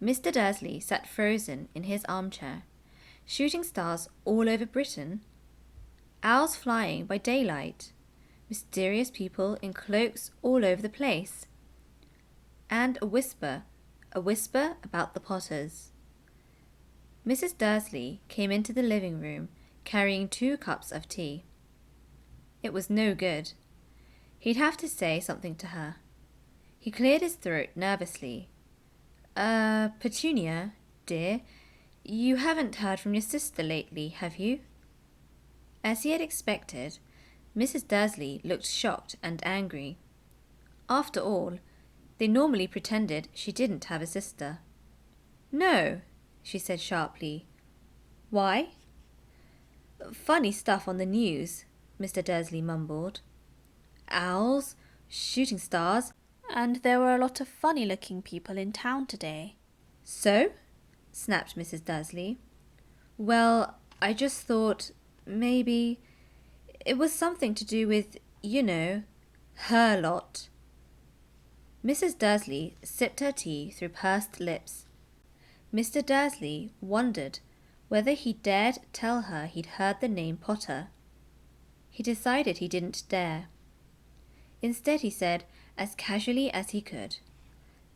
Mr. Dursley sat frozen in his armchair. Shooting stars all over Britain? Owls flying by daylight? Mysterious people in cloaks all over the place? And a whisper about the Potters. Mrs. Dursley came into the living room carrying 2 cups of tea. It was no good. He'd have to say something to her. He cleared his throat nervously. Petunia, dear, you haven't heard from your sister lately, have you? As he had expected, Mrs. Dursley looked shocked and angry. After all, they normally pretended she didn't have a sister. No, she said sharply. Why? Funny stuff on the news, Mr. Dursley mumbled. Owls, shooting stars, and there were a lot of funny-looking people in town today. So? Snapped Mrs. Dursley. Well, I just thought maybe it was something to do with, her lot. Mrs. Dursley sipped her tea through pursed lips. Mr. Dursley wondered whether he dared tell her he'd heard the name Potter. He decided he didn't dare. Instead he said, as casually as he could,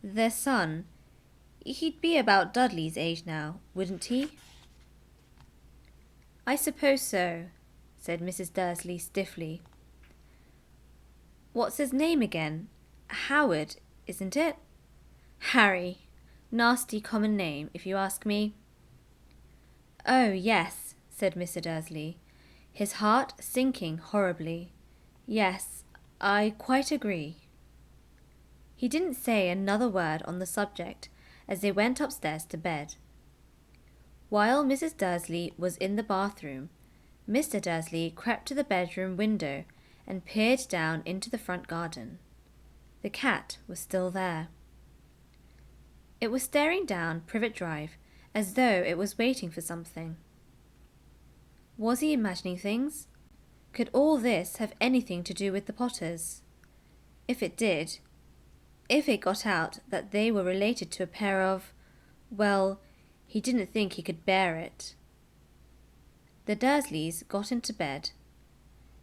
their son, he'd be about Dudley's age now, wouldn't he? I suppose so, said Mrs. Dursley stiffly. What's his name again? Howard, isn't it? Harry. Nasty common name, if you ask me. Oh, yes, said Mr. Dursley, his heart sinking horribly. Yes, I quite agree. He didn't say another word on the subject as they went upstairs to bed. While Mrs. Dursley was in the bathroom, Mr. Dursley crept to the bedroom window and peered down into the front garden. The cat was still there. It was staring down Privet Drive as though it was waiting for something. Was he imagining things? Could all this have anything to do with the Potters? If it did, if it got out that they were related to a pair of, well, he didn't think he could bear it. The Dursleys got into bed.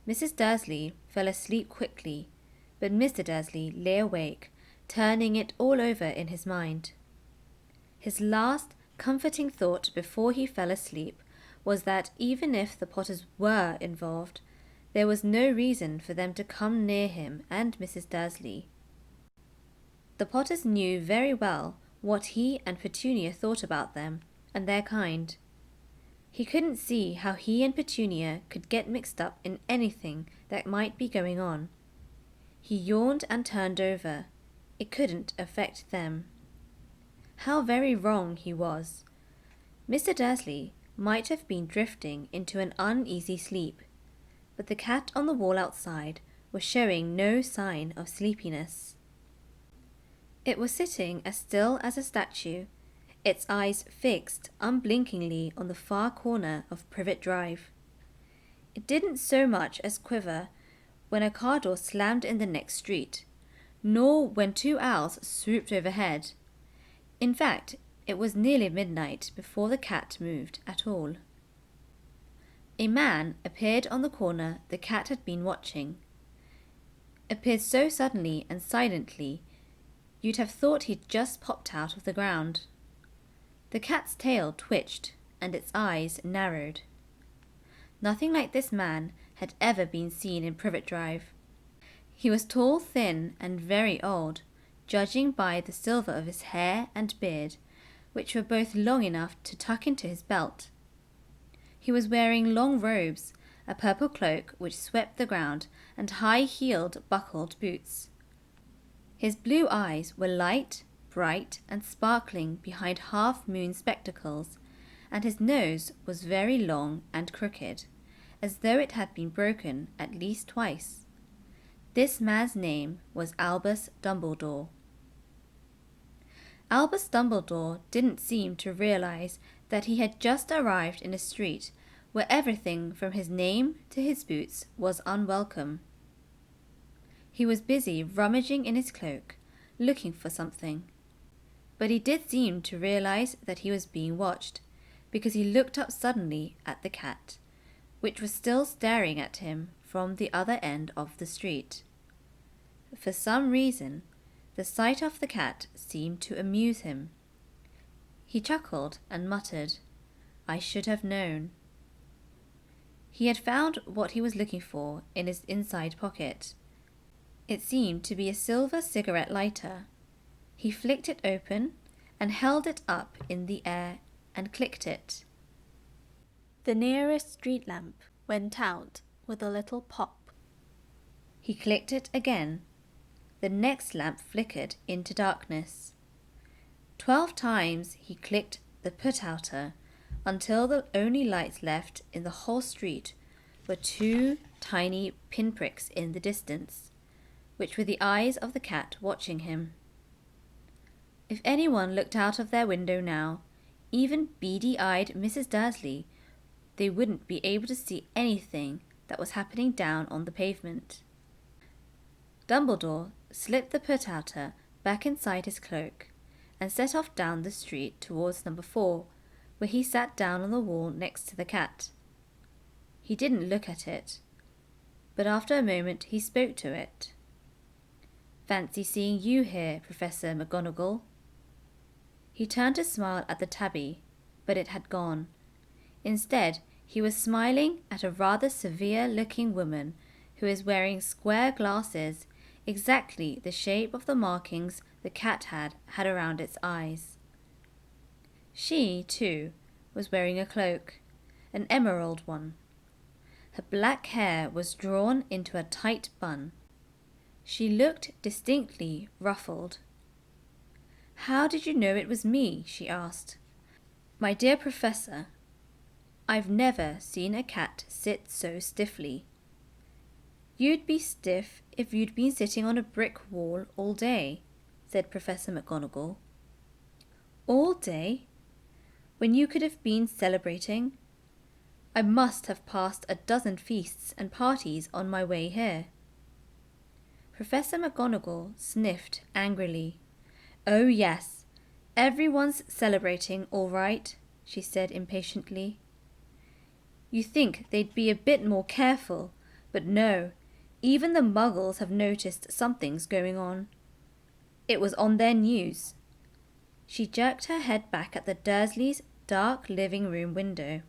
Mrs. Dursley fell asleep quickly, but Mr. Dursley lay awake, turning it all over in his mind. His last comforting thought before he fell asleep was that even if the Potters were involved, there was no reason for them to come near him and Mrs. Dursley. The Potters knew very well what he and Petunia thought about them and their kind. He couldn't see how he and Petunia could get mixed up in anything that might be going on. He yawned and turned over. It couldn't affect them. How very wrong he was. Mr. Dursley might have been drifting into an uneasy sleep, but the cat on the wall outside was showing no sign of sleepiness. It was sitting as still as a statue, its eyes fixed unblinkingly on the far corner of Privet Drive. It didn't so much as quiver when a car door slammed in the next street, nor when 2 owls swooped overhead. In fact, it was nearly midnight before the cat moved at all. A man appeared on the corner the cat had been watching. Appeared so suddenly and silently, you'd have thought he'd just popped out of the ground. The cat's tail twitched and its eyes narrowed. Nothing like this man had ever been seen in Privet Drive. He was tall, thin, and very old, judging by the silver of his hair and beard, which were both long enough to tuck into his belt. He was wearing long robes, a purple cloak which swept the ground, and high-heeled, buckled boots. His blue eyes were light, bright, and sparkling behind half-moon spectacles, and his nose was very long and crooked, as though it had been broken at least twice. This man's name was Albus Dumbledore. Albus Dumbledore didn't seem to realize that he had just arrived in a street where everything from his name to his boots was unwelcome. He was busy rummaging in his cloak, looking for something. But he did seem to realize that he was being watched, because he looked up suddenly at the cat, which was still staring at him from the other end of the street. For some reason, the sight of the cat seemed to amuse him. He chuckled and muttered, "I should have known." He had found what he was looking for in his inside pocket. It seemed to be a silver cigarette lighter. He flicked it open and held it up in the air and clicked it. The nearest street lamp went out with a little pop. He clicked it again. The next lamp flickered into darkness. 12 times he clicked the put-outer until the only lights left in the whole street were 2 tiny pinpricks in the distance, which were the eyes of the cat watching him. If anyone looked out of their window now, even beady-eyed Mrs. Dursley, they wouldn't be able to see anything that was happening down on the pavement. Dumbledore slipped the put-outer back inside his cloak and set off down the street towards number 4, where he sat down on the wall next to the cat. He didn't look at it, but after a moment he spoke to it. "Fancy seeing you here, Professor McGonagall." He turned to smile at the tabby, but it had gone. Instead, he was smiling at a rather severe-looking woman who was wearing square glasses, exactly the shape of the markings the cat had around its eyes. She, too, was wearing a cloak, an emerald one. Her black hair was drawn into a tight bun. She looked distinctly ruffled. "How did you know it was me?" she asked. "My dear Professor, I've never seen a cat sit so stiffly." "You'd be stiff if you'd been sitting on a brick wall all day," said Professor McGonagall. "All day? When you could have been celebrating? I must have passed a dozen feasts and parties on my way here." Professor McGonagall sniffed angrily. "Oh yes, everyone's celebrating all right," she said impatiently. "You think they'd be a bit more careful, but no, even the Muggles have noticed something's going on. It was on their news." She jerked her head back at the Dursleys' dark living room window.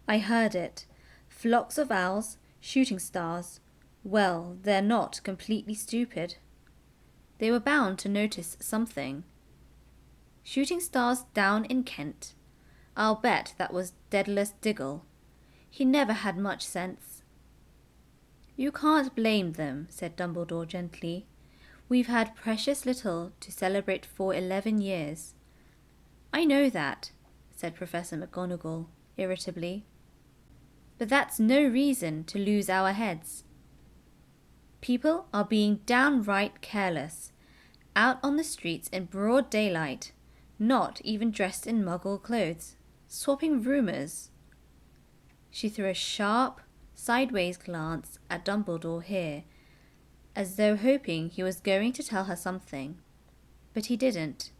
"I heard it. Flocks of owls, shooting stars. Well, they're not completely stupid. They were bound to notice something. Shooting stars down in Kent. I'll bet that was Daedalus Diggle. He never had much sense." "You can't blame them," said Dumbledore gently. "We've had precious little to celebrate for 11 years. "I know that," said Professor McGonagall irritably. "But that's no reason to lose our heads. People are being downright careless, out on the streets in broad daylight, not even dressed in Muggle clothes, swapping rumours." She threw a sharp, sideways glance at Dumbledore here, as though hoping he was going to tell her something. But he didn't,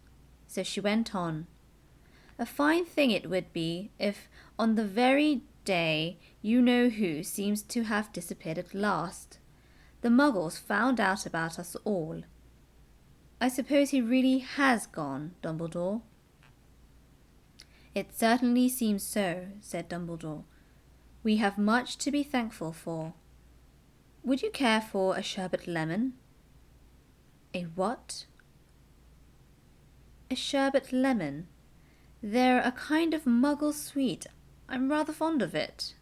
so she went on. "A fine thing it would be if, on the very day you-know-who seems to have disappeared at last, the Muggles found out about us all. I suppose he really has gone, Dumbledore?" "It certainly seems so," said Dumbledore. "We have much to be thankful for. Would you care for a sherbet lemon?" "A what?" "A sherbet lemon. They're a kind of Muggle sweet. I'm rather fond of it."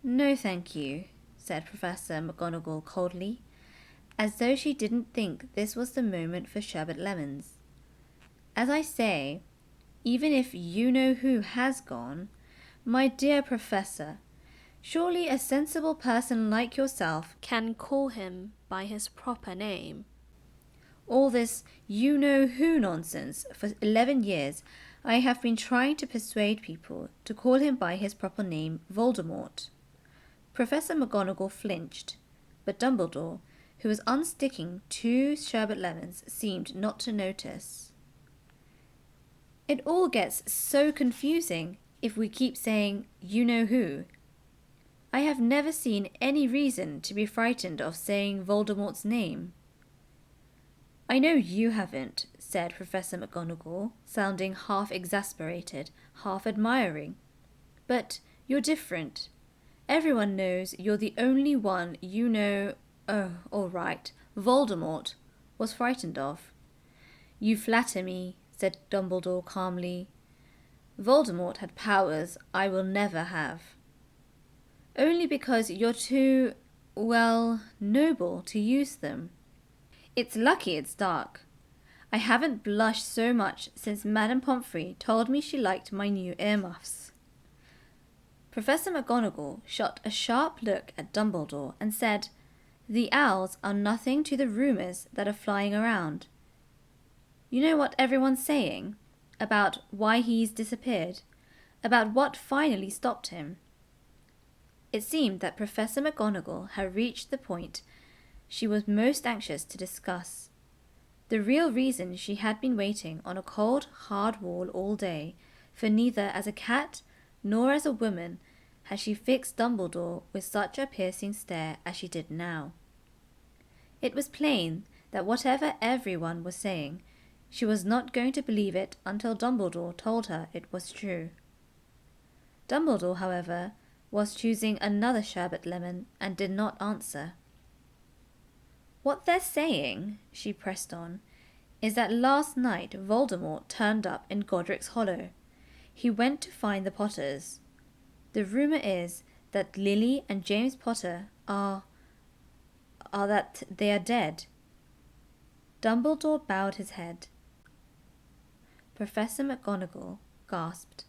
"No, thank you," said Professor McGonagall coldly, as though she didn't think this was the moment for sherbet lemons. "As I say, even if you-know-who has gone, my dear Professor, surely a sensible person like yourself can call him by his proper name." "All this you-know-who nonsense. For 11 years I have been trying to persuade people to call him by his proper name, Voldemort." Professor McGonagall flinched, but Dumbledore, who was unsticking 2 sherbet lemons, seemed not to notice. It all gets so confusing if we keep saying, you know who. I have never seen any reason to be frightened of saying Voldemort's name. I know you haven't, said Professor McGonagall, sounding half exasperated, half admiring. But you're different. Everyone knows you're the only one you know, oh, all right, Voldemort was frightened of. You flatter me, said Dumbledore calmly. Voldemort had powers I will never have. Only because you're too, well, noble to use them. It's lucky it's dark. I haven't blushed so much since Madame Pomfrey told me she liked my new earmuffs. Professor McGonagall shot a sharp look at Dumbledore and said, The owls are nothing to the rumours that are flying around. You know what everyone's saying? About why he's disappeared? About what finally stopped him? It seemed that Professor McGonagall had reached the point she was most anxious to discuss. The real reason she had been waiting on a cold, hard wall all day, for neither as a cat nor as a woman had she fixed Dumbledore with such a piercing stare as she did now. It was plain that whatever everyone was saying, she was not going to believe it until Dumbledore told her it was true. Dumbledore, however, was choosing another sherbet lemon and did not answer. What they're saying, she pressed on, is that last night Voldemort turned up in Godric's Hollow. He went to find the Potters. The rumour is that Lily and James Potter are that they are dead. Dumbledore bowed his head. Professor McGonagall gasped.